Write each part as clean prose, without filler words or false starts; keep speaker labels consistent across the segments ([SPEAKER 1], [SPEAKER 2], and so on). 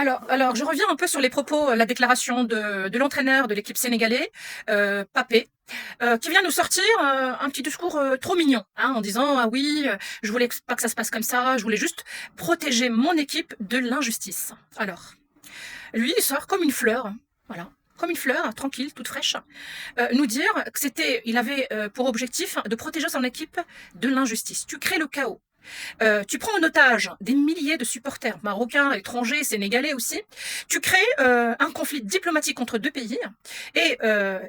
[SPEAKER 1] Alors, je reviens un peu sur les propos, la déclaration de l'entraîneur de l'équipe sénégalais, Papé, qui vient nous sortir un petit discours trop mignon, hein, en disant ah oui, je voulais pas que ça se passe comme ça, je voulais juste protéger mon équipe de l'injustice. Alors, lui, il sort comme une fleur, voilà. Comme une fleur, tranquille, toute fraîche, nous dire que il avait pour objectif de protéger son équipe de l'injustice. Tu crées le chaos. Tu prends en otage des milliers de supporters marocains, étrangers, sénégalais aussi. Tu crées un conflit diplomatique entre deux pays et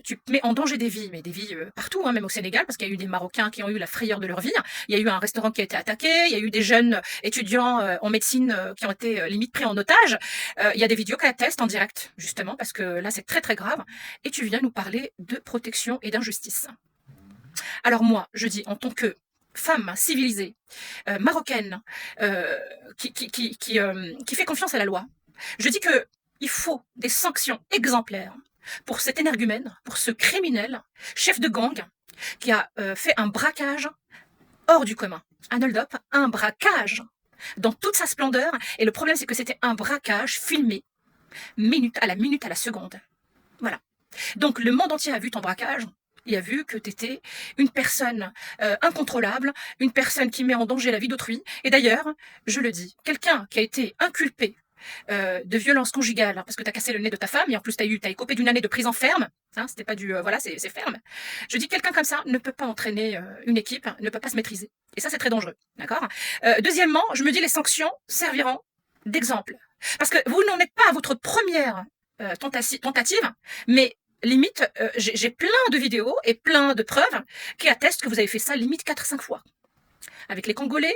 [SPEAKER 1] tu mets en danger des vies, mais des vies partout, hein, même au Sénégal, parce qu'il y a eu des Marocains qui ont eu la frayeur de leur vie. Il y a eu un restaurant qui a été attaqué, il y a eu des jeunes étudiants en médecine qui ont été limite pris en otage. Il y a des vidéos qui attestent en direct, justement, parce que là c'est très très grave. Et tu viens nous parler de protection et d'injustice. Alors moi, je dis en tant que femme civilisée, marocaine, euh, qui fait confiance à la loi, je dis que il faut des sanctions exemplaires pour cet énergumène, pour ce criminel, chef de gang, qui a fait un braquage hors du commun. Un hold-up, un braquage dans toute sa splendeur. Et le problème, c'est que c'était un braquage filmé, minute à la minute, à la seconde. Voilà. Donc le monde entier a vu ton braquage. Il a vu que tu étais une personne incontrôlable, une personne qui met en danger la vie d'autrui. Et d'ailleurs, je le dis, quelqu'un qui a été inculpé de violence conjugale, parce que tu as cassé le nez de ta femme, et en plus tu as écopé d'une année de prison ferme, hein, c'était pas du... voilà, c'est ferme. Je dis, quelqu'un comme ça ne peut pas entraîner une équipe, ne peut pas se maîtriser. Et ça, c'est très dangereux. D'accord. Deuxièmement, je me dis, les sanctions serviront d'exemple. Parce que vous n'en êtes pas à votre première tentative, mais limite, j'ai plein de vidéos et plein de preuves qui attestent que vous avez fait ça limite 4-5 fois. Avec les Congolais,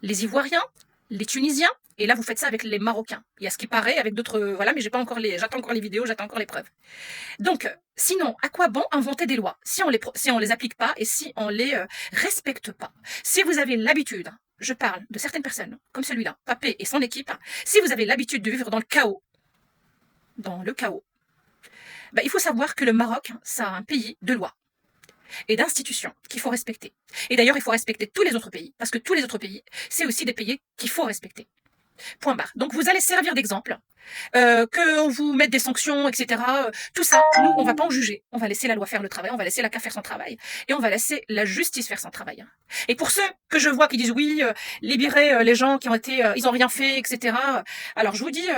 [SPEAKER 1] les Ivoiriens, les Tunisiens, et là vous faites ça avec les Marocains. Il y a ce qui paraît avec d'autres, voilà, mais j'attends encore les vidéos, j'attends encore les preuves. Donc, sinon, à quoi bon inventer des lois si on les applique pas et si on les respecte pas? Si vous avez l'habitude, je parle de certaines personnes, comme celui-là, Papé et son équipe, si vous avez l'habitude de vivre dans le chaos, bah, il faut savoir que le Maroc, c'est un pays de loi et d'institutions qu'il faut respecter. Et d'ailleurs, il faut respecter tous les autres pays, parce que tous les autres pays, c'est aussi des pays qu'il faut respecter. Point barre. Donc vous allez servir d'exemple, qu'on vous mette des sanctions, etc. Tout ça, nous, on va pas en juger. On va laisser la loi faire le travail, on va laisser la CAF faire son travail, et on va laisser la justice faire son travail. Et pour ceux que je vois qui disent oui, libérer les gens qui ont été, ils ont rien fait, etc. Alors je vous dis,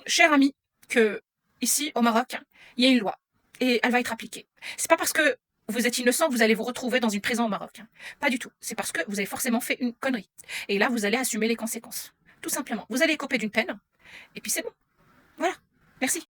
[SPEAKER 1] cher ami, que ici au Maroc, il y a une loi et elle va être appliquée. C'est pas parce que vous êtes innocent que vous allez vous retrouver dans une prison au Maroc. Pas du tout. C'est parce que vous avez forcément fait une connerie. Et là, vous allez assumer les conséquences. Tout simplement. Vous allez écoper d'une peine, et puis c'est bon. Voilà. Merci.